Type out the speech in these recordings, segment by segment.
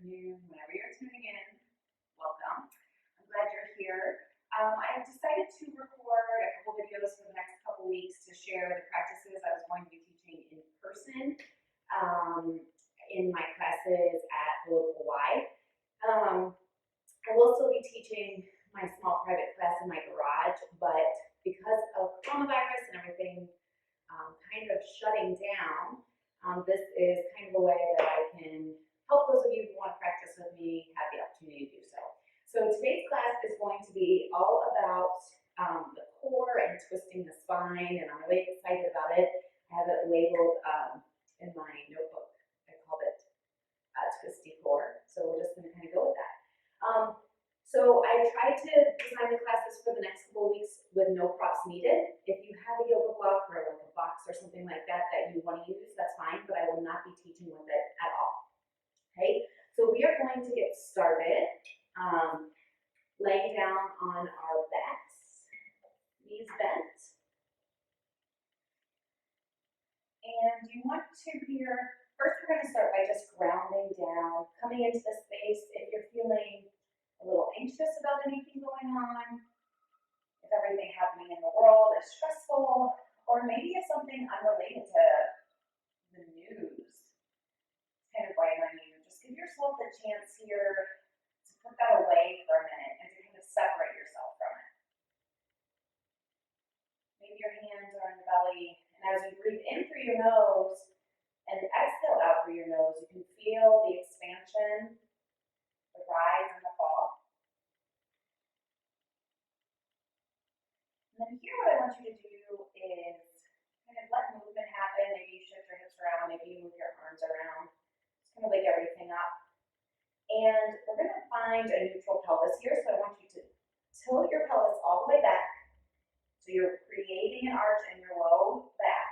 afternoon, whenever you're tuning in. Welcome. I'm glad you're here. I decided to record a couple videos for the next couple weeks to share the practices I was going to be teaching in person in my classes at the local Y. I will still be teaching my small private class in my garage, but because of coronavirus and everything kind of shutting down, this is kind of a way that I can help those of you who want to practice with me have the opportunity to do so. So today's class is going to be all about the core and twisting the spine, and I'm really excited about it. I have it labeled in my notebook. I called it Twisty Core, so we're just going to kind of go with that. So I tried to design the classes for the next couple of weeks with no props needed. If you have a yoga block or like a box or something like that that you want to use, that's fine, but I will not be teaching with it at all. Okay, so we are going to get started laying down on our backs, knees bent. And you want to first we're going to start by just grounding down, coming into the space. If you're feeling a little anxious about anything going on, if everything happening in the world is stressful, or maybe if something unrelated to the news is kind of weighing on you, just give yourself the chance here to put that away for a minute and to kind of separate yourself from it. Maybe your hands are on your belly, and as you breathe in through your nose and exhale out through your nose, you can feel the expansion, the rise and the fall. And then here what I want you to do is kind of let movement happen. Maybe you shift your hips around, maybe you move your arms around. Just kind of wake everything up. And we're going to find a neutral pelvis here, so I want you to tilt your pelvis all the way back. So you're creating an arch in your low back.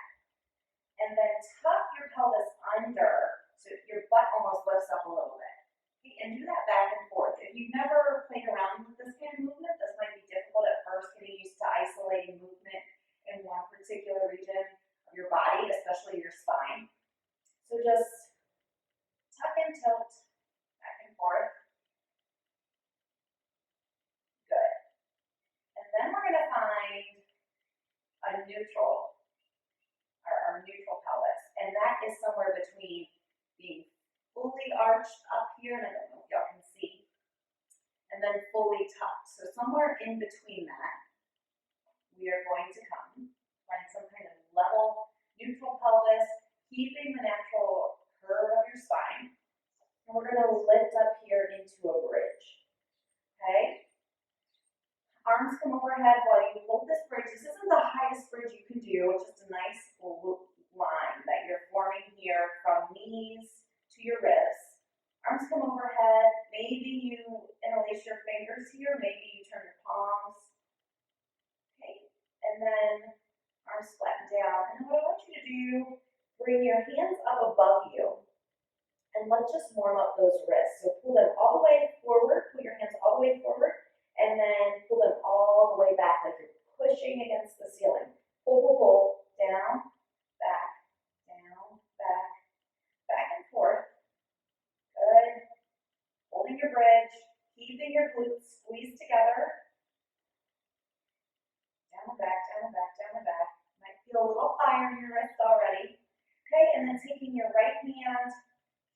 And then tuck your pelvis under, so your butt almost lifts up a little bit. Okay, and do that back and forth. If you've never played around with this kind of movement, this might be difficult at first, getting used to isolating movement in one particular region of your body, especially your spine. So just tuck and tilt back and forth. Good. And then we're going to find a neutral, our neutral pelvis. And that is somewhere between being fully arched up here, and I don't know if y'all can see, and then fully tucked. So somewhere in between that, we are going to find some kind of level, neutral pelvis, keeping the natural curve of your spine. And we're going to lift up here into a bridge. Okay? Arms come overhead while you hold this bridge. This isn't the highest bridge you can do. It's just a nice line that you're forming here from knees to your ribs. Arms come overhead. Maybe you interlace your fingers here. Maybe you turn your palms. Okay. And then arms flatten down. And what I want you to do, bring your hands up above you. And let's just warm up those wrists. So pull them all the way forward. Pull your hands all the way forward. And then pull them all the way back like you're pushing against the ceiling. Pull, pull, pull. Down, back, back and forth. Good. Holding your bridge, keeping your glutes squeezed together. Down and back, down and back, down and back. Might feel a little fire in your wrist already. Okay, and then taking your right hand,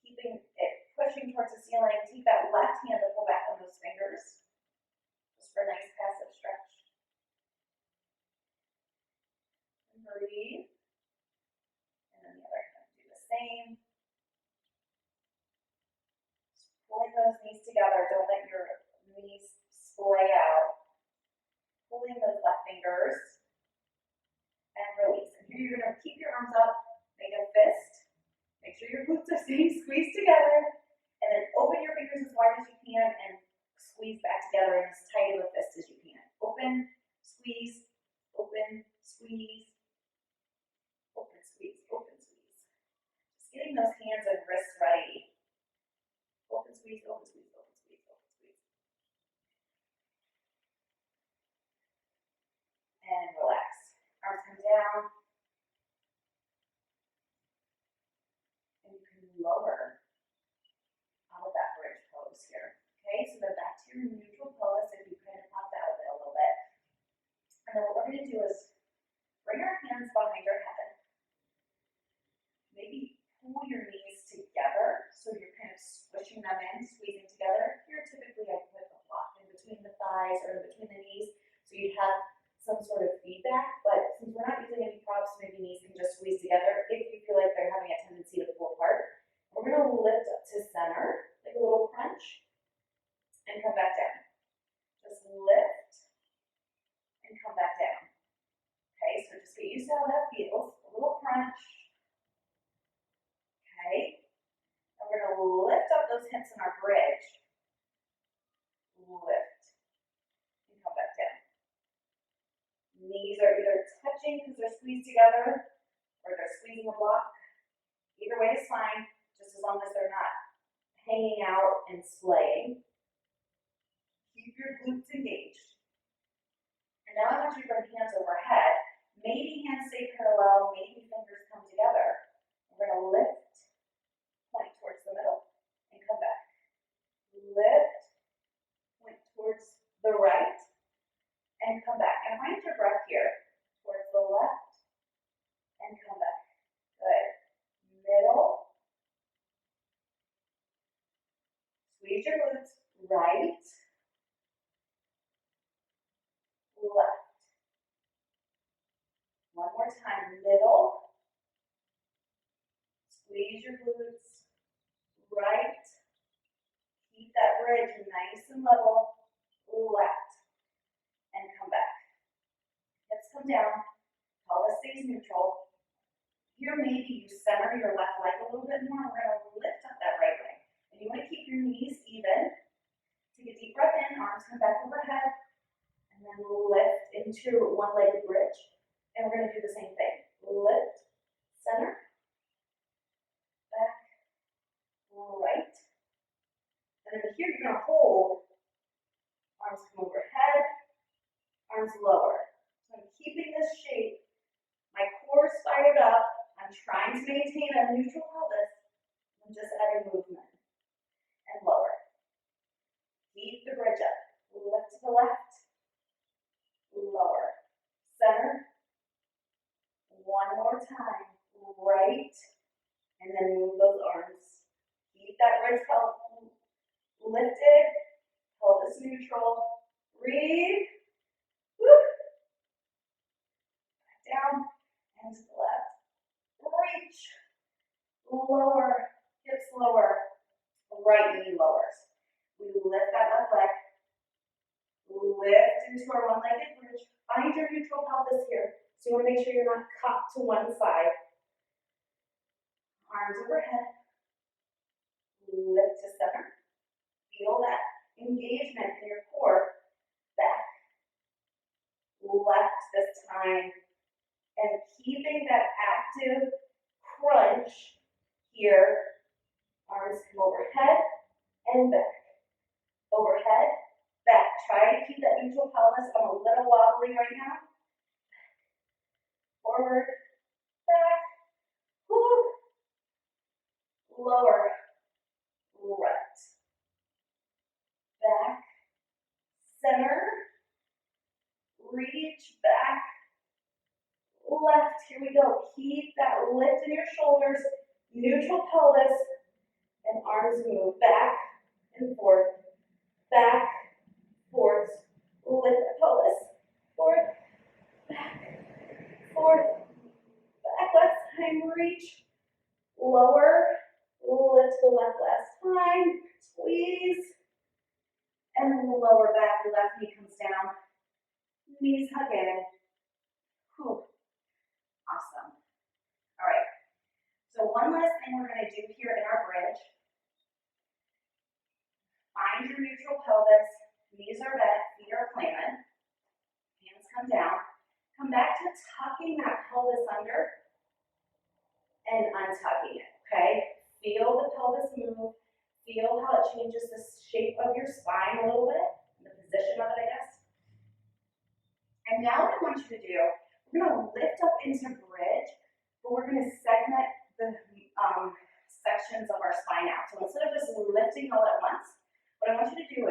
keeping it pushing towards the ceiling. Take that left hand to pull back on those fingers. Just for a nice passive stretch. And breathe. And then the other hand, do the same. Pulling those knees together. Don't let your knees splay out. Pulling those left fingers. And release. And here you're going to keep your arms up. Make a fist. Make sure your glutes are staying squeezed together. And then open your fingers as wide as you can and squeeze back together in as tight of a fist as you can. Open, squeeze, open, squeeze, open, squeeze, open, squeeze. Just getting those hands and wrists ready. Open, squeeze, open, squeeze, open, squeeze, open, squeeze. And relax. Arms come down. And you can lower out of that bridge. Okay, so then back to your neutral pelvis if you kind of popped out of it a little bit. And then what we're going to do is bring our hands behind our head. Maybe pull your knees together so you're kind of squishing them in, squeezing together. Here typically I put a block in between the thighs or in between the knees so you have some sort of feedback, but since we're not using any props, maybe knees can just squeeze together if you feel like they're having a tendency to pull apart. We're going to lift up to center, like a little crunch, and come back down. Just lift and come back down. Okay, so just get used to how that feels. A little crunch. Okay, and we're going to lift up those hips in our bridge. Lift and come back down. Knees are either touching because they're squeezed together or they're squeezing a block. Either way is fine, just as long as they're not hanging out and splaying. Keep your glutes engaged. And now I want you to bring hands overhead. Maybe hands stay parallel, maybe fingers come together. We're going to lift, point towards the middle, and come back. Lift, point towards the right, and come back. And find your breath here, towards the left, and come back. Good. Middle. Squeeze your glutes. Right. Left. One more time. Middle. Squeeze your glutes. Right. Keep that bridge nice and level. Left. And come back. Hips come down. Pelvis stays neutral. Here, maybe you center your left leg a little bit more. We're going to lift up that right leg. And you want to keep your knees even. Take a deep breath in, arms come back overhead, and then lift into one-legged bridge. And we're going to do the same thing. Lift, center, back, right. And then here you're going to hold. Arms come overhead, arms lower. So I'm keeping this shape. My core is fired up. I'm trying to maintain a neutral pelvis. I'm just adding movement. And lower. Keep the bridge up. Lift to the left. Lower. Center. One more time. Right. And then move those arms. Keep that bridge lifted. Pelvis neutral. Breathe. Woo. Back down. And to the left. Reach. Lower. Hips lower. Right knee lowers. We lift that left leg. Lift into our one-legged bridge. Find your neutral pelvis here. So you want to make sure you're not cocked to one side. Arms overhead. Lift to center. Feel that engagement in your core. Back. Left this time. And keeping that active crunch here. Arms come overhead and back. Overhead, back. Try to keep that neutral pelvis. I'm a little wobbly right now. Forward, back. Woo. Lower, right. Back, center. Reach back. Left. Here we go. Keep that lift in your shoulders. Neutral pelvis. And arms move back and forth, back, forth, lift the pelvis, forth, back, forth, back, last time, reach, lower, lift the left last time, squeeze, and then lower back, left knee comes down, knees hug in. Whew. Awesome. All right, so one last thing we're going to do here in our bridge. Find your neutral pelvis, knees are bent, feet are planted, hands come down. Come back to tucking that pelvis under and untucking it, okay? Feel the pelvis move, feel how it changes the shape of your spine a little bit, the position of it, I guess. And now what I want you to do, we're going to lift up into bridge, but we're going to segment the sections of our spine out. So instead of just lifting all at once, what I want you to do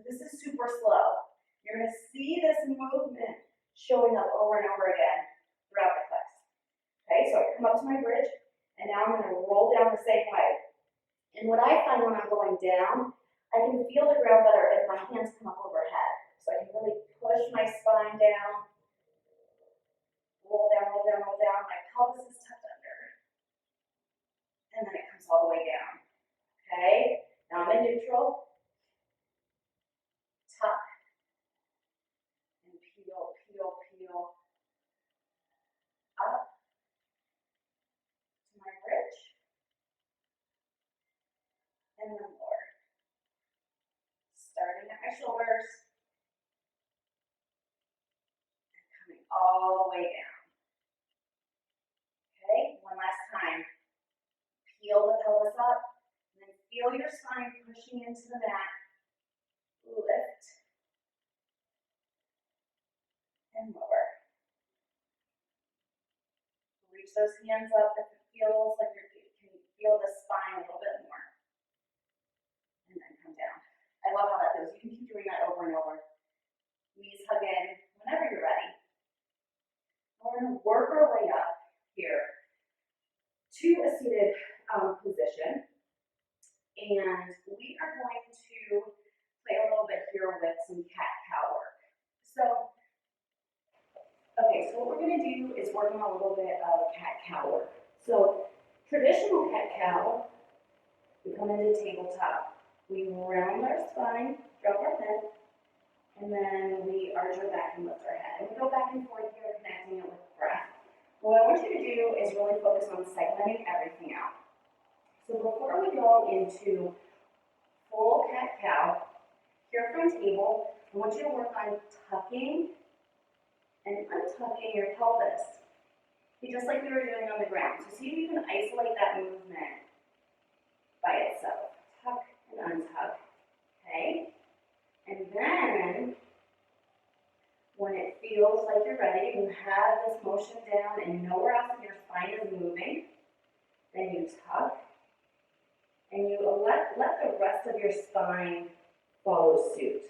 This is super slow. You're gonna see this movement showing up over and over again throughout the class. Okay, so I come up to my bridge, and now I'm gonna roll down the same way. And what I find when I'm going down, I can feel the ground better if my hands come up overhead. So I can really push my spine down, roll down, roll down, roll down. My pelvis is tucked under. And then it comes all the way down. Okay? Now I'm in neutral. Tuck. And peel, peel, peel. Up to my bridge. And then lower. Starting at my shoulders. And coming all the way down. Okay? One last time. Peel the pelvis up, and then feel your spine pushing into the mat. Lift. And lower. Reach those hands up if it feels like you can feel the spine a little bit more. And then come down. I love how that feels. You can keep doing that over and over. Knees hug in whenever you're ready. We're going to work our way up here to a seated position, and we are going to play a little bit here with some cat-cow work. So, okay, so what we're going to do is work on a little bit of cat-cow work. So, traditional cat-cow, we come into tabletop, we round our spine, drop our head, and then we arch our back and lift our head. And we go back and forth here, connecting it with breath. What I want you to do is really focus on segmenting everything out. So before we go into full cat-cow, here from table, I want you to work on tucking and untucking your pelvis. Be just like we were doing on the ground. So see if you can isolate that movement by itself. Tuck and untuck, okay? And then, when it feels like you're ready, you have this motion down and nowhere else in your spine is moving, then you tuck. And you let the rest of your spine follow suit,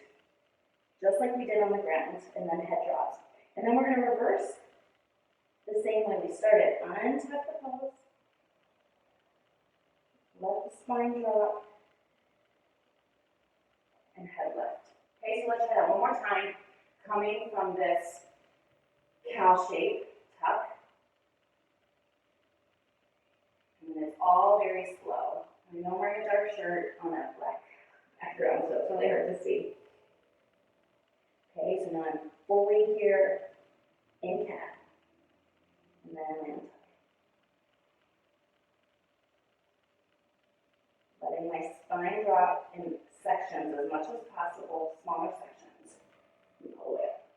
just like we did on the ground, and then head drops. And then we're going to reverse the same way we started. Untuck the pelvis, let the spine drop, and head lift. Okay, so let's try that one more time, coming from this cow shape, tuck. And then it's all very slow. I know I'm wearing a dark shirt on a black background, so it's really hard to see. Okay, so now I'm fully here in cat. And then I'm in tuck. Letting my spine drop in sections as much as possible, smaller sections. All the way up.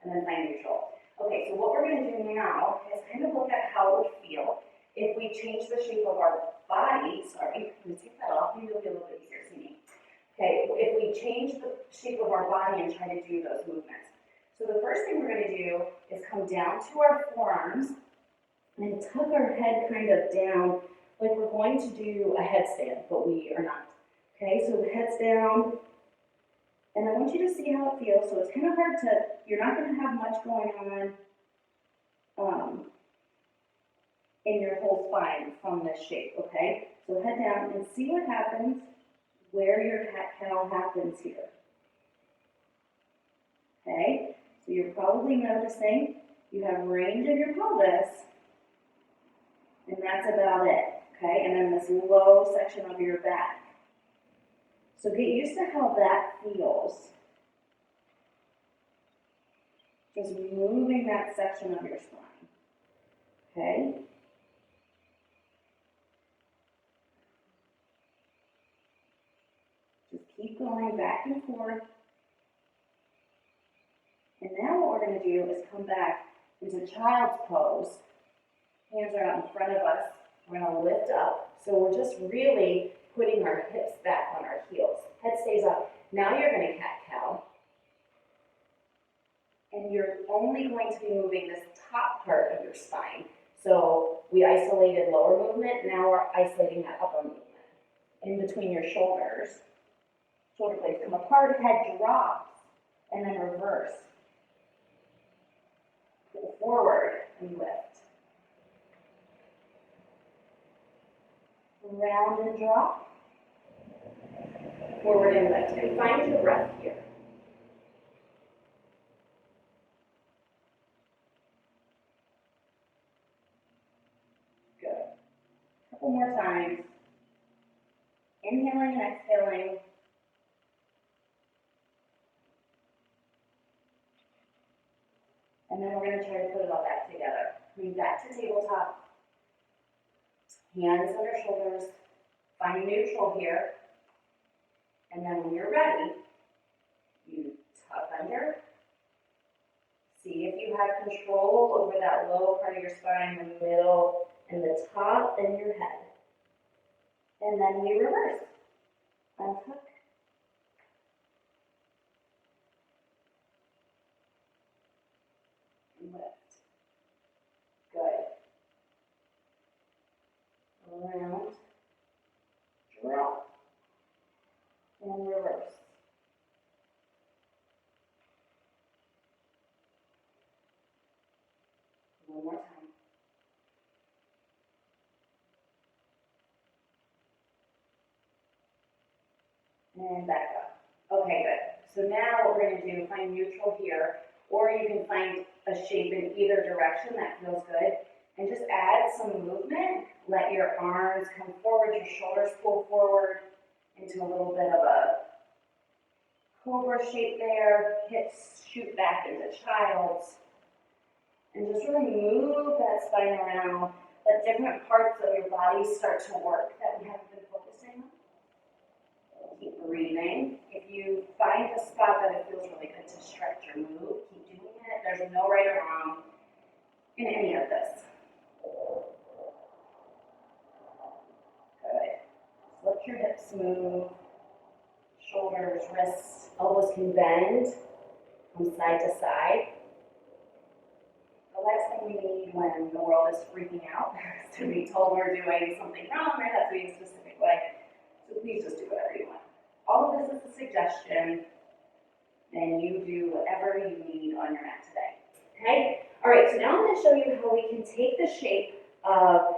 And then find neutral. Okay, so what we're going to do now is kind of look at how it would feel if we change the shape of our body. Sorry, I'm going to take that off. Maybe it'll be a little bit easier to see me. Okay, if we change the shape of our body and try to do those movements. So the first thing we're going to do is come down to our forearms and tuck our head kind of down like we're going to do a headstand, but we are not. Okay, so the head's down, and I want you to see how it feels. So it's kind of hard to, you're not going to have much going on in your whole spine from this shape, okay? So head down and see what happens where your cat-cow happens here. Okay, so you're probably noticing you have range in your pelvis, and that's about it, okay? And then this low section of your back. So get used to how that feels. Just moving that section of your spine, okay? Just keep going back and forth. And now what we're going to do is come back into child's pose. Hands are out in front of us. We're going to lift up. So we're just really putting our hips back on our heels. Head stays up. Now you're going to cat-cow. And you're only going to be moving this top part of your spine. So we isolated lower movement. Now we're isolating that upper movement. In between your shoulders. Shoulder blades come apart, head drops, and then reverse. Pull forward and lift. Round and drop. Forward and lift. And find your breath here. Good. A couple more times. Inhaling and exhaling. And then we're going to try to put it all back together. Coming back to tabletop. Hands under shoulders. Find neutral here. And then when you're ready, you tuck under. See if you have control over that low part of your spine, the middle, and the top, and your head. And then we reverse. Untuck. And lift. Good. Round. Drop. And reverse. One more time. And back up. Okay, good. So now what we're going to do, find neutral here, or you can find a shape in either direction that feels good, and just add some movement. Let your arms come forward, your shoulders pull forward into a little bit of a cobra shape there. Hips shoot back into child's. And just really move that spine around. Let different parts of your body start to work that we haven't been focusing on. Keep breathing. If you find a spot that it feels really good to stretch or move, keep doing it. There's no right or wrong in any of this. Good. Let your hips move. Shoulders, wrists, elbows can bend from side to side. The last thing we need when the world is freaking out is to be told we're doing something wrong or it has to be a specific way. So please just do whatever you want. All of this is a suggestion, and you do whatever you need on your mat today. Okay? All right, so now I'm going to show you how we can take the shape of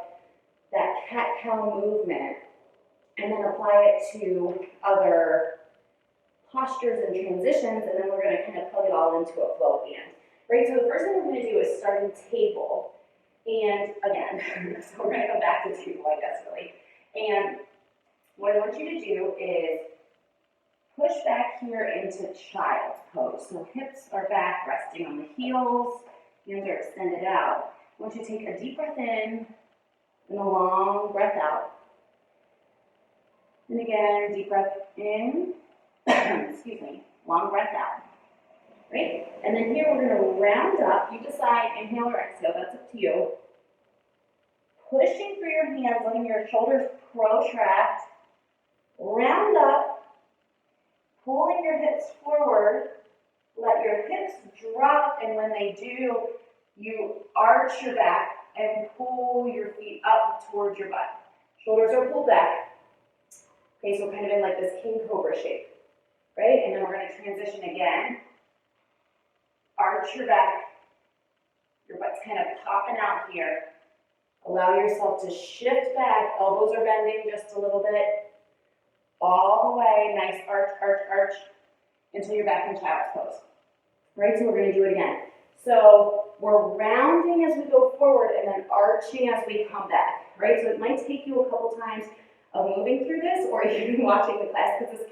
that cat-cow movement and then apply it to other postures and transitions, and then we're going to kind of plug it all into a flow at the end. Right, so the first thing we're going to do is start in table, and again, so we're going to go back to table, I guess, really. And what I want you to do is push back here into child's pose. So hips are back, resting on the heels, hands are extended out. I want you to take a deep breath in and a long breath out. And again, deep breath in, excuse me, long breath out. Right? And then here we're going to round up. You decide, inhale or exhale, that's up to you. Pushing through your hands, letting your shoulders protract. Round up, pulling your hips forward. Let your hips drop, and when they do, you arch your back and pull your feet up towards your butt. Shoulders are pulled back. Okay, so kind of in like this king cobra shape. Right? And then we're going to transition again. Arch your back. Your butt's kind of popping out here. Allow yourself to shift back. Elbows are bending just a little bit. All the way. Nice arch, arch, arch until you're back in child's pose. Right? So we're going to do it again. So we're rounding as we go forward and then arching as we come back. Right? So it might take you a couple times of moving through this or even watching the class because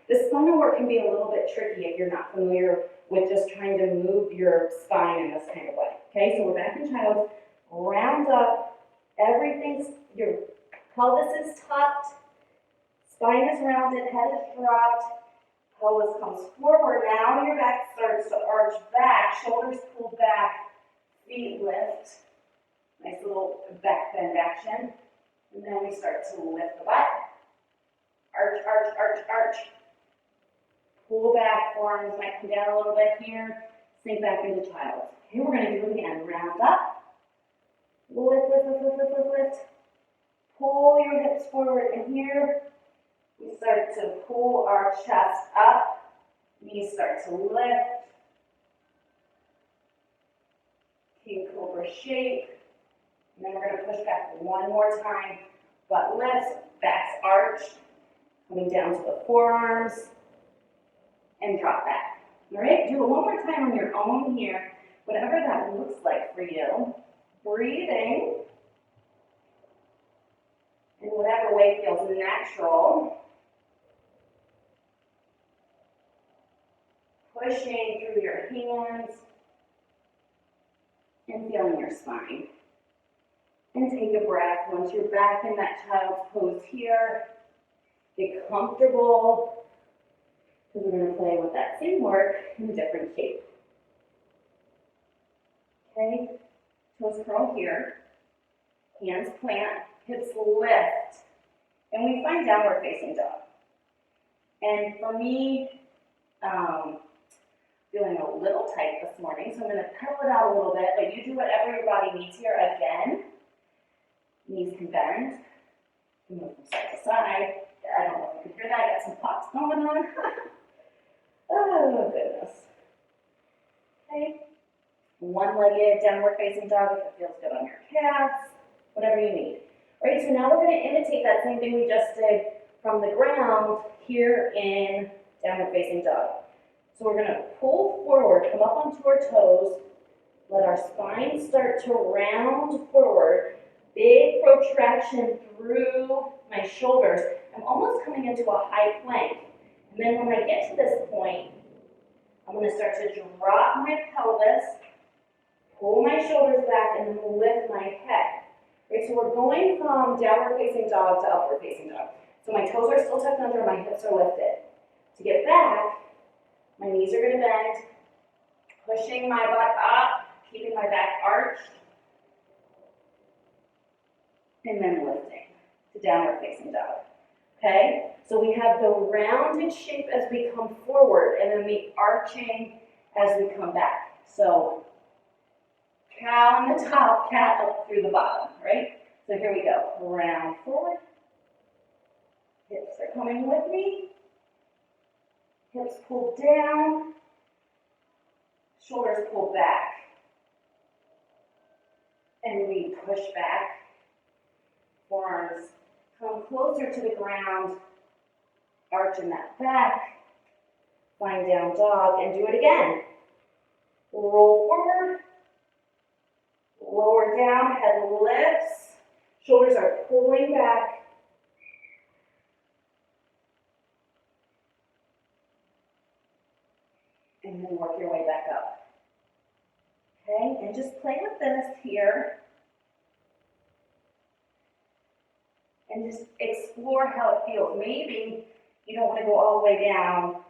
this spinal work can be a little bit tricky if you're not familiar with just trying to move your spine in this kind of way. Okay, so we're back in child's. Round up. Everything's, your pelvis is tucked. Spine is rounded. Head is dropped. Pelvis comes forward. Now your back starts to arch back. Shoulders pull back. Feet lift. Nice little back bend action. And then we start to lift the butt. Arch, arch, arch, arch. Pull back, forearms might come down a little bit here. Sink back into child's. Okay, we're going to do it again. Round up. Lift, lift, lift, lift, lift, lift, lift. Pull your hips forward. And here, We start to pull our chest up, knees start to lift. King Cobra shape. And then we're going to push back one more time. Butt lifts, backs arched, coming down to the forearms, and drop back. All right, do it one more time on your own here, whatever that looks like for you. Breathing in whatever way feels natural. Pushing through your hands and feeling your spine. And take a breath. Once you're back in that child's pose here, get comfortable, because we're going to play with that same work in a different shape. Okay, toes curl here, hands plant, hips lift, and we find downward facing dog. And for me, feeling a little tight this morning, so I'm going to pedal it out a little bit, but you do whatever your body needs here. Again, knees can bend, you move from side to side. I don't know if you can hear that, got some pops going on. Oh, goodness. Okay, one-legged downward facing dog if it feels good on your calves, whatever you need. All right, so now we're going to imitate that same thing we just did from the ground here in downward facing dog. So we're going to pull forward, come up onto our toes, let our spine start to round forward, big protraction through my shoulders. I'm almost coming into a high plank. And then when I get to this point, I'm going to start to drop my pelvis, pull my shoulders back, and then lift my head. Right, so we're going from downward facing dog to upward facing dog. So my toes are still tucked under, my hips are lifted. To get back, my knees are going to bend, pushing my butt up, keeping my back arched, and then lifting to downward facing dog. Okay, so we have the rounded shape as we come forward, and then the arching as we come back. So cow on the top, cat up through the bottom, right? So here we go, round forward, hips are coming with me, hips pull down, shoulders pull back, and we push back, forearms come closer to the ground, arching that back, find down dog, and do it again. Roll forward, lower down, head lifts, shoulders are pulling back, and then work your way back up. Okay, and just play with this here. And just explore how it feels. Maybe you don't want to go all the way down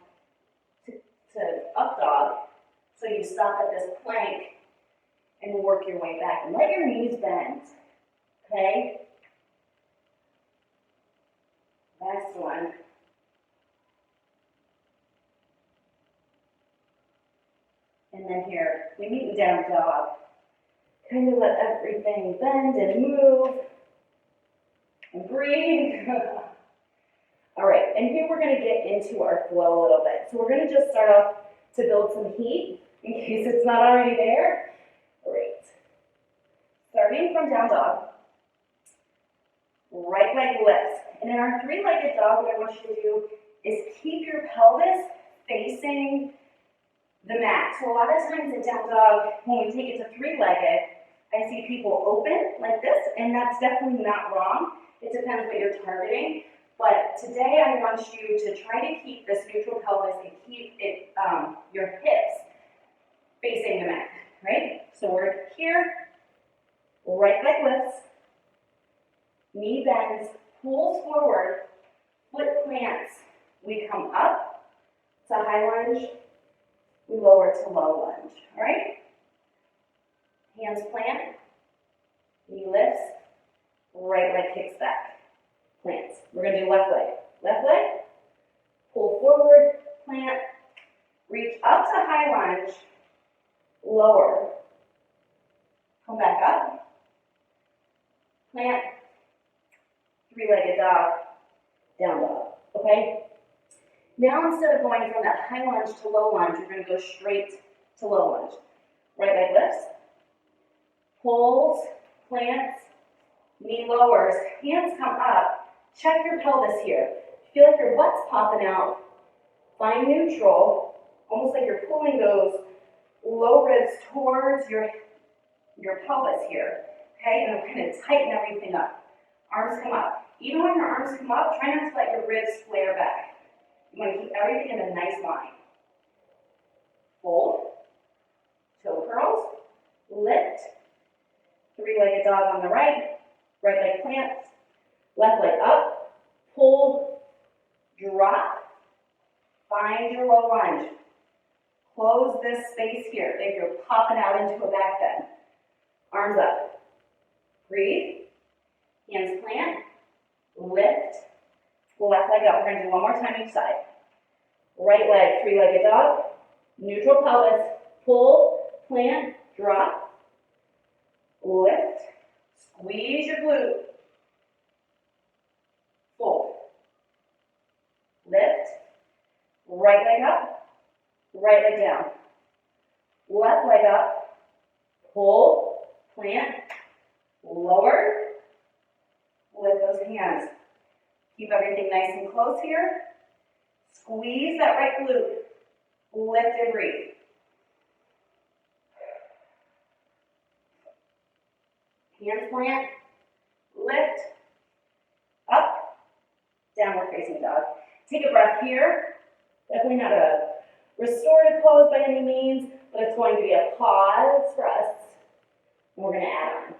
to up dog, so you stop at this plank and work your way back. And let your knees bend, okay? Last one. And then here, we meet in down dog. Kind of let everything bend and move. And breathe. All right, and here we're going to get into our flow a little bit. So we're going to just start off to build some heat, in case it's not already there. Great. Starting from down dog, right leg lifts. And in our three-legged dog, what I want you to do is keep your pelvis facing the mat. So a lot of times in down dog, when we take it to three-legged, I see people open like this, and that's definitely not wrong. It depends what you're targeting. But today I want you to try to keep this neutral pelvis and keep it, your hips facing the mat, right? So we're here, right leg lifts, knee bends, pulls forward, foot plants. We come up to high lunge, we lower to low lunge, all right? Hands plant, knee lifts, right leg kicks back, plants. We're going to do left leg, pull forward, plant, reach up to high lunge, lower, come back up, plant, three-legged dog, down dog. okay? Now instead of going from that high lunge to low lunge, you're gonna go straight to low lunge. Right leg lifts, pulls, plants, knee lowers, hands come up, check your pelvis here. Feel like your butt's popping out, find neutral, almost like you're pulling those low ribs towards your pelvis here, okay? And kind of tighten everything up. Arms come up. Even when your arms come up, try not to let your ribs flare back. You want to keep everything in a nice line. Fold, toe curls, lift, three-legged dog on the right leg plants, left leg up, pull, drop, find your low lunge. Close this space here if you're popping out into a back bend. Arms up. Breathe. Hands plant. Lift. Left leg up. We're going to do one more time each side. Right leg, three-legged dog. Neutral pelvis. Pull, plant, drop. Lift. Squeeze your glute. Fold. Lift. Right leg up. Right leg down. Left leg up. Pull, plant, lower. Lift those hands. Keep everything nice and close here. Squeeze that right glute. Lift and breathe. Hands plant. Lift. Up. Downward facing dog. Take a breath here. Definitely not a restorative pose by any means, but it's going to be a pause for us. And we're going to add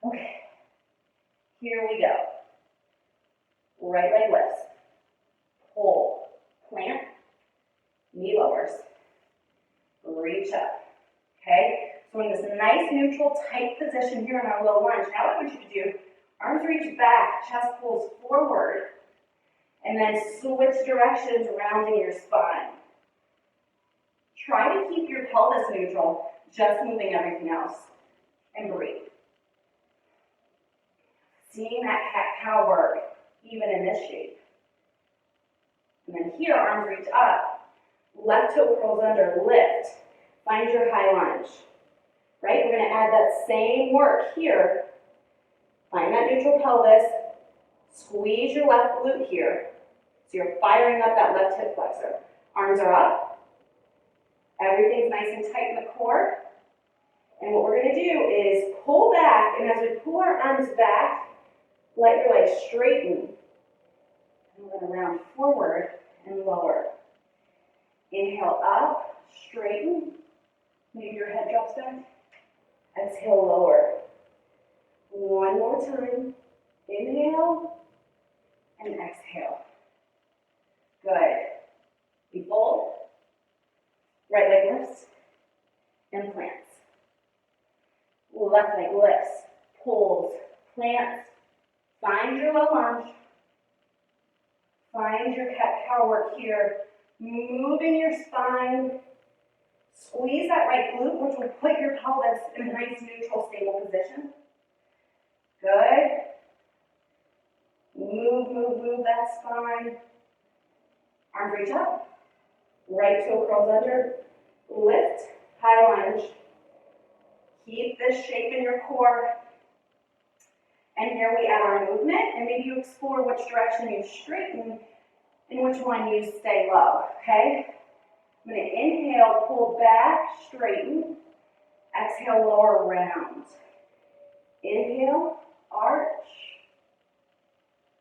on. Okay. Here we go. Right leg lifts. Pull. Plant. Knee lowers. Reach up. Okay? So we're in this nice, neutral, tight position here in our low lunge. Now what I want you to do, arms reach back, chest pulls forward, and then switch directions, rounding your spine. Try to keep your pelvis neutral, just moving everything else. And breathe. Seeing that cat-cow work, even in this shape. And then here, arms reach up. Left toe curls under, lift. Find your high lunge. Right? We're going to add that same work here. Find that neutral pelvis. Squeeze your left glute here. So you're firing up that left hip flexor. Arms are up. Everything's nice and tight in the core. And what we're going to do is pull back, and as we pull our arms back, let your legs straighten. And we're going to round forward and lower. Inhale up, straighten. Maybe your head drops back. Exhale, lower. One more time. Inhale and exhale. Good. We fold. Right leg lifts and plants. Left leg lifts, pulls, plants. Find your low lunge. Find your cat-cow work here. Moving your spine. Squeeze that right glute, which will put your pelvis in a nice, neutral, stable position. Good. Move that spine. Arms reach up. Right toe curls under. Lift. High lunge. Keep this shape in your core. And here we add our movement, and maybe you explore which direction you straighten and which one you stay low, okay? I'm going to inhale, pull back, straighten. Exhale, lower, round. Inhale, arch,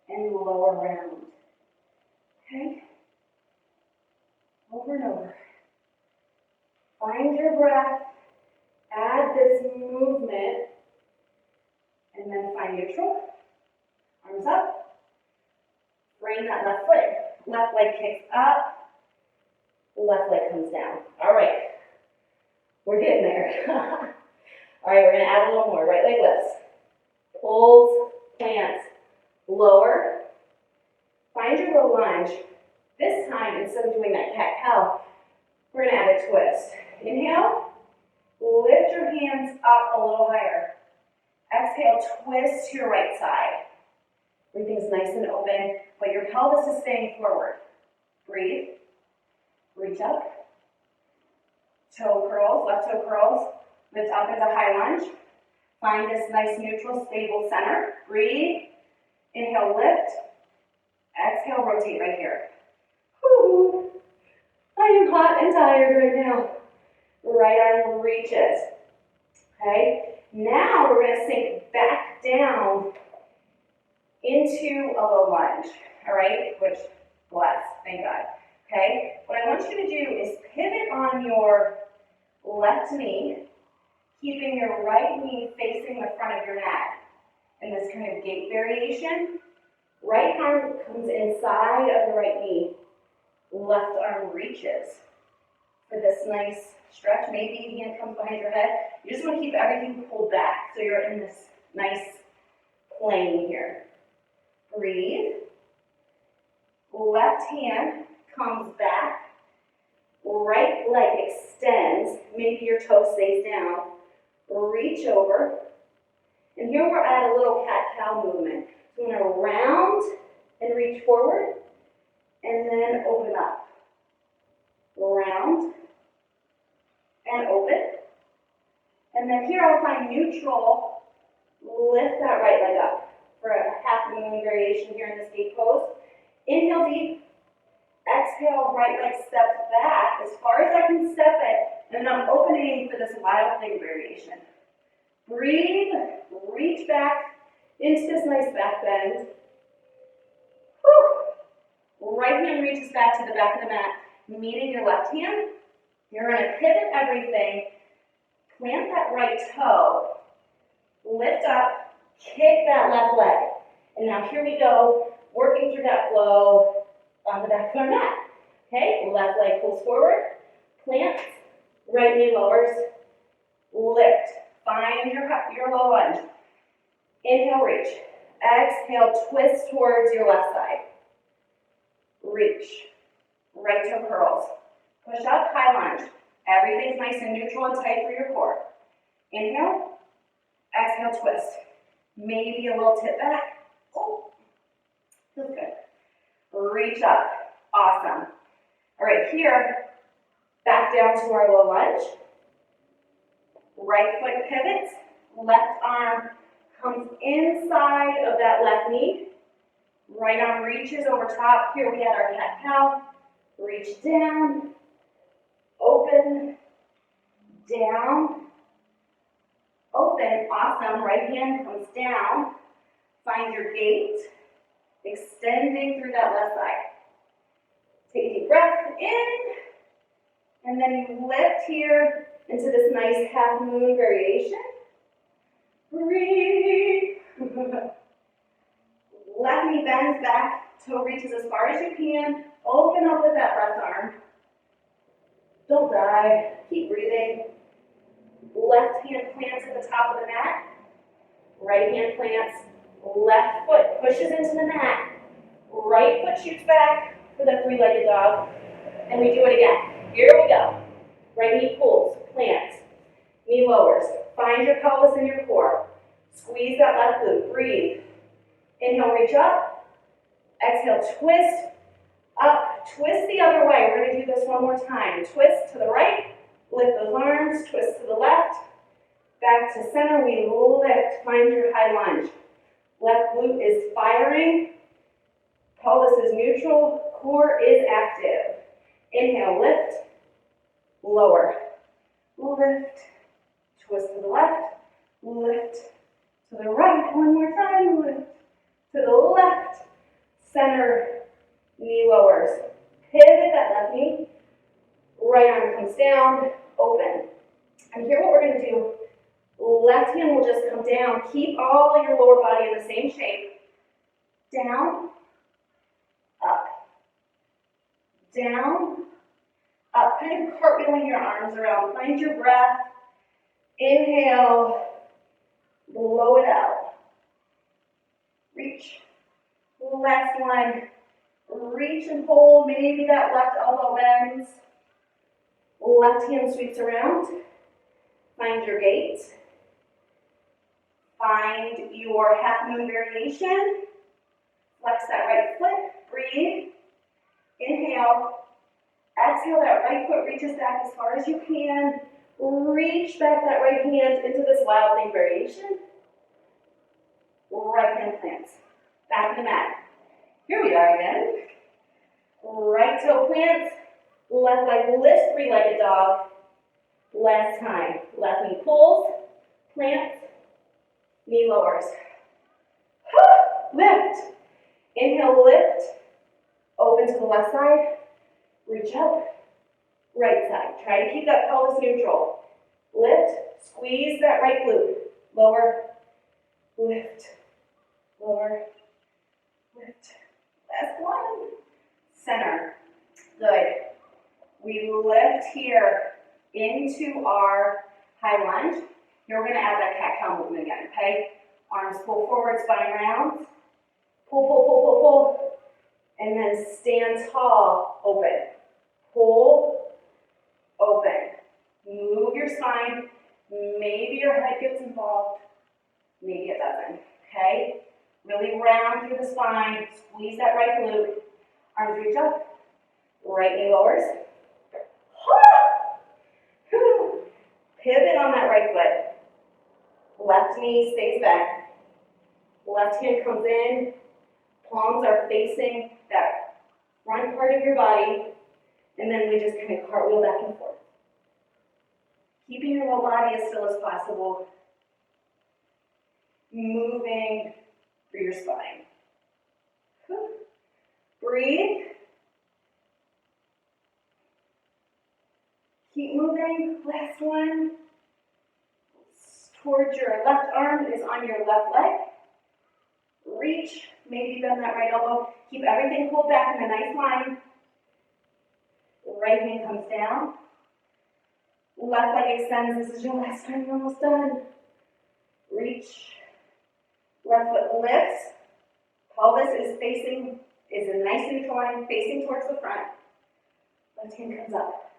and lower round. Okay? Over and over. Find your breath. Add this movement. And then find neutral. Arms up. Bring that left foot. Left leg kicks up. Left leg comes down. All right. We're getting there. All right, we're going to add a little more. Right leg lifts. Pulls, plants, lower. Find your low lunge. This time, instead of doing that cat-cow, we're going to add a twist. Inhale. Lift your hands up a little higher. Exhale, twist to your right side. Everything's nice and open, but your pelvis is staying forward. Breathe. Reach up. Toe curls, left toe curls. Lift up into high lunge. Find this nice neutral, stable center. Breathe. Inhale, lift. Exhale, rotate right here. Whew. I am hot and tired right now. Right arm reaches. Okay? Now we're going to sink back down into a low lunge. All right? Which, bless, thank God. Okay? What I want you to do is pivot on your left knee, keeping your right knee facing the front of your mat. In this kind of gate variation, right arm comes inside of the right knee, left arm reaches for this nice stretch. Maybe hand comes behind your head. You just want to keep everything pulled back so you're in this nice plane here. Breathe. Left hand comes back. Right leg extends. Maybe your toe stays down. Reach over. And here we're at a little cat-cow movement. So we're going to round and reach forward, and then open up. Round and open. And then here I'll find neutral. Lift that right leg up for a half moon variation here in this gate pose. Inhale deep. Exhale, right leg steps back as far as I can step it. And then I'm opening for this wild thing variation. Breathe, reach back into this nice back bend. Whew. Right hand reaches back to the back of the mat, meeting your left hand. You're going to pivot everything, plant that right toe, lift up, kick that left leg. And now here we go, working through that flow on the back of our mat. Okay, left leg pulls forward, plant, right knee lowers, lift. Find your low lunge. Inhale, reach. Exhale, twist towards your left side. Reach. Right toe curls. Push up, high lunge. Everything's nice and neutral and tight for your core. Inhale. Exhale, twist. Maybe a little tip back. Oh, feels good. Reach up. Awesome. All right, here, back down to our low lunge. Right foot pivots, left arm comes inside of that left knee. Right arm reaches over top. Here we had our cat-cow. Reach down, open, down, open. Awesome. Right hand comes down. Find your gate, extending through that left side. Take a deep breath in, and then you lift here into this nice half moon variation. Breathe. Left knee bends back, toe reaches as far as you can. Open up with that left arm. Don't die. Keep breathing. Left hand plants at the top of the mat. Right hand plants. Left foot pushes into the mat. Right foot shoots back for the three-legged dog. And we do it again. Here we go. Right knee pulls, plants, knee lowers. Find your pelvis and your core. Squeeze that left glute. Breathe. Inhale, reach up. Exhale, twist. Up. Twist the other way. We're going to do this one more time. Twist to the right. Lift those arms. Twist to the left. Back to center. We lift. Find your high lunge. Left glute is firing. Pelvis is neutral. Core is active. Inhale, lift. Lower, lift, twist to the left, lift to the right, one more time, lift to the left, center, knee lowers, pivot that left knee, right arm comes down, open. And here what we're going to do, left hand will just come down, keep all your lower body in the same shape, down, up, down, up, kind of cartwheeling your arms around. Find your breath. Inhale. Blow it out. Reach. Last one. Reach and hold. Maybe that left elbow bends. Left hand sweeps around. Find your gate. Find your half moon variation. Flex that right foot, breathe, inhale, exhale, that right foot reaches back as far as you can, reach back that right hand into this wild thing variation, right hand plants, back to the mat. Here we are again. Right toe plants, left leg lifts, three-legged dog. Last time, left knee pulls, plants, knee lowers. Lift. Inhale, lift. Open to the left side. Reach up. Right side. Try to keep that pelvis neutral. Lift. Squeeze that right glute. Lower. Lift. Lower. Lift. Last one. Center. Good. We lift here into our high lunge. Here we're going to add that cat-cow movement again, okay? Arms pull forward, spine rounds. Pull, pull, pull, pull, pull. And then stand tall, open. Pull, open. Move your spine. Maybe your head gets involved. Maybe it doesn't, okay? Really round through the spine. Squeeze that right glute. Arms reach up. Right knee lowers. Pivot on that right foot. Left knee stays back. Left hand comes in. Palms are facing that front part of your body. And then we just kind of cartwheel back and forth. Keeping your low body as still as possible. Moving through your spine. Breathe. Keep moving. Last one. Towards your left arm is on your left leg. Reach. Maybe bend that right elbow. Keep everything pulled back in a nice line. Right hand comes down. Left leg extends. This is your last time. You're almost done. Reach. Left foot lifts. Pelvis is a nice neutral line facing towards the front. Left hand comes up.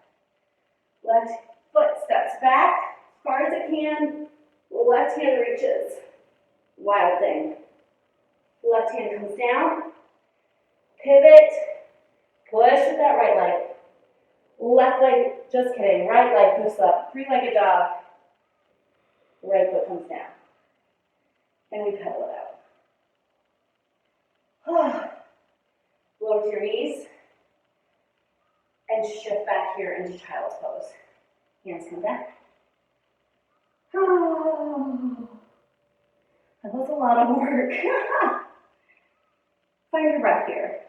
Left foot steps back as far as it can. Left hand reaches. Wild thing. Left hand comes down. Pivot. Push with that right leg. Left leg, just kidding. Right leg lifts up. Three-legged dog. Right foot comes down. And we pedal it out. Lower to your knees. And shift back here into child's pose. Hands come back. That was a lot of work. Find your breath here.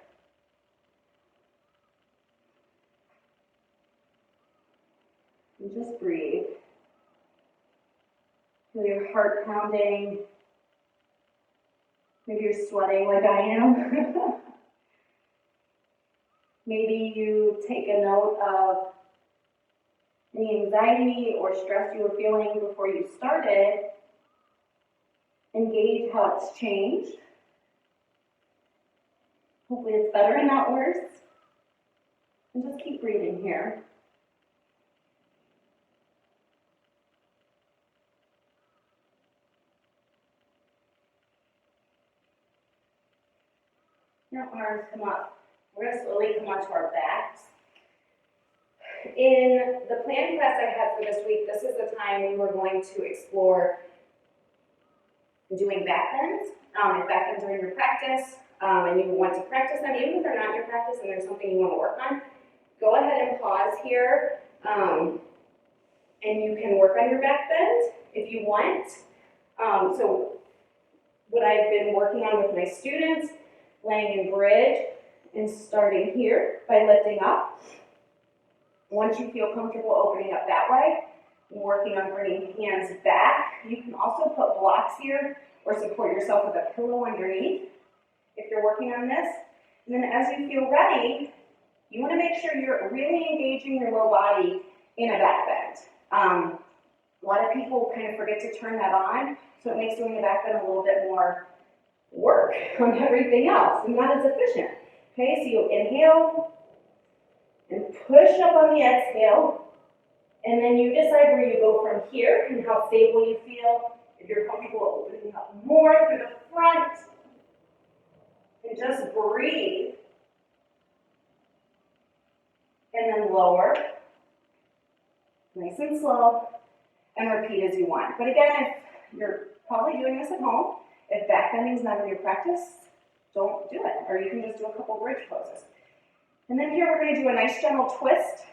And just breathe. Feel your heart pounding. Maybe you're sweating like I am. Maybe you take a note of any anxiety or stress you were feeling before you started. Engage how it's changed. Hopefully it's better and not worse. And just keep breathing here. Your arms come up. We're going to slowly come onto our backs. In the planning class I had for this week, this is the time we were going to explore doing back bends. If back bends are in your practice, and you want to practice them, even if they're not in your practice and there's something you want to work on, go ahead and pause here, and you can work on your back bend if you want. So what I've been working on with my students, laying in bridge and starting here by lifting up. Once you feel comfortable opening up that way, working on bringing hands back. You can also put blocks here or support yourself with a pillow underneath if you're working on this. And then as you feel ready, you want to make sure you're really engaging your low body in a back bend. A lot of people kind of forget to turn that on, so it makes doing the back bend a little bit more work on everything else and not as efficient. Okay, so you inhale and push up on the exhale, and then you decide where you go from here and how stable you feel. If you're comfortable opening up more through the front, And just breathe. And then lower, nice and slow, and repeat as you want. But again, if you're probably doing this at home, if back bending is not in your practice, don't do it. Or you can just do a couple bridge poses. And then here we're going to do a nice gentle twist.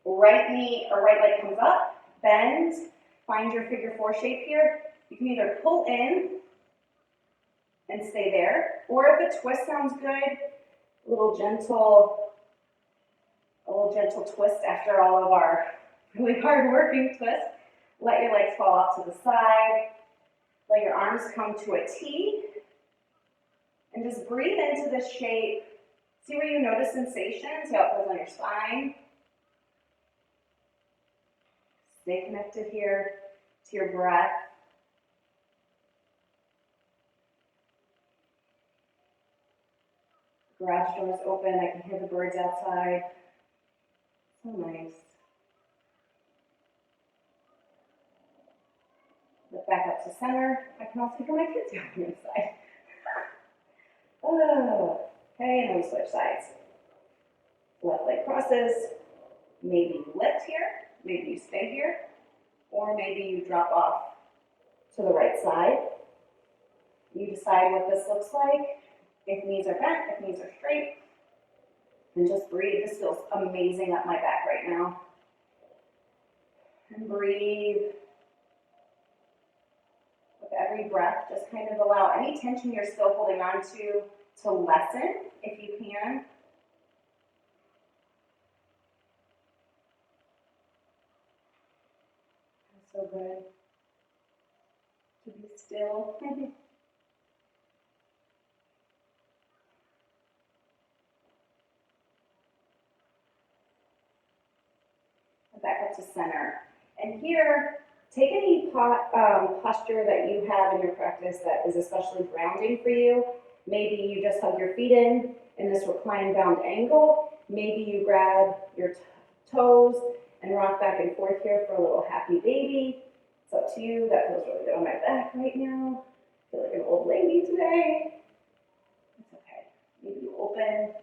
Right knee or right leg comes up, bend, find your figure four shape here. You can either pull in and stay there, or if a twist sounds good, a little gentle twist after all of our really hard working twists. Let your legs fall off to the side. Let your arms come to a T. And just breathe into this shape. See where you notice sensation. See how it feels on your spine. Stay connected here to your breath. Garage doors open. I can hear the birds outside. So nice. Look back up to center. I can also hear my kids down the inside. Oh, okay, and then we switch sides. Left leg crosses. Maybe you lift here, maybe you stay here, or maybe you drop off to the right side. You decide what this looks like. If knees are bent, if knees are straight. And just breathe. This feels amazing up my back right now. And breathe. With every breath, just kind of allow any tension you're still holding on to lessen if you can. That's so good. To be still. Back up to center. And here, take any posture that you have in your practice that is especially grounding for you. Maybe you just hug your feet in this reclined bound angle. Maybe you grab your toes and rock back and forth here for a little happy baby. It's up to you. That feels really good on my back right now. I feel like an old lady today. It's okay. Maybe you open.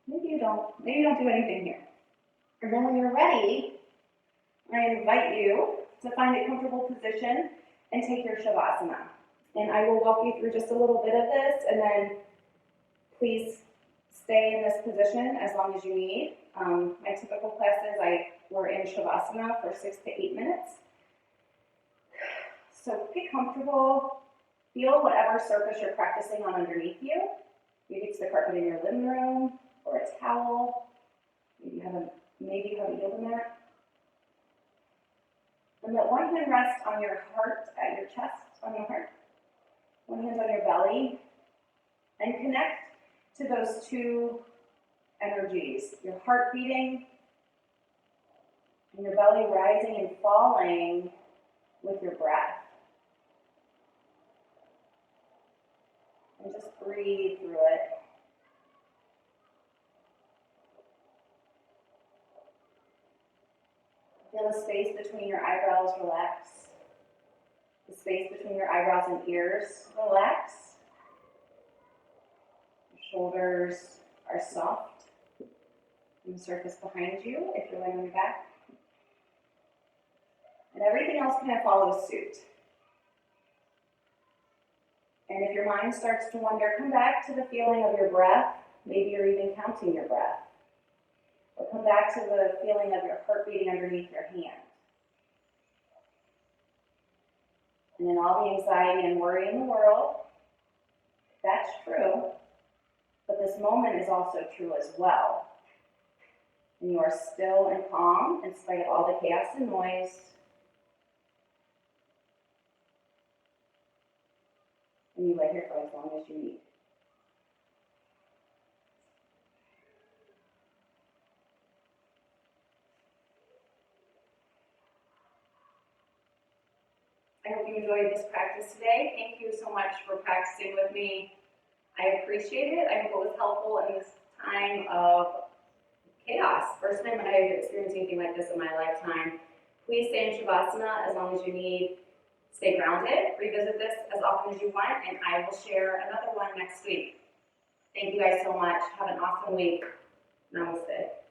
Maybe you don't. Maybe you don't do anything here. And then when you're ready, I invite you to find a comfortable position and take your Shavasana. And I will walk you through just a little bit of this, and then please stay in this position as long as you need. My typical classes, we're in Shavasana for 6 to 8 minutes. So get comfortable. Feel whatever surface you're practicing on underneath you. Maybe it's the carpet in your living room or a towel. Maybe you have a yoga mat. And let one hand rest on your heart, at your chest, on your heart. One hand on your belly. And connect to those two energies. Your heart beating and your belly rising and falling with your breath. And just breathe through it. Feel the space between your eyebrows relax. The space between your eyebrows and ears relax. Your shoulders are soft. And the surface behind you, if you're laying on your back. And everything else kind of follows suit. And if your mind starts to wander, come back to the feeling of your breath. Maybe you're even counting your breath. Or come back to the feeling of your heart beating underneath your hand. And in all the anxiety and worry in the world, that's true. But this moment is also true as well. And you are still and calm in spite of all the chaos and noise. And you lay here for as long as you need. I hope you enjoyed this practice today. Thank you so much for practicing with me. I appreciate it. I hope it was helpful in this time of chaos. First time I've experienced anything like this in my lifetime. Please stay in Shavasana as long as you need. Stay grounded, revisit this as often as you want, and I will share another one next week. Thank you guys so much. Have an awesome week. Namaste.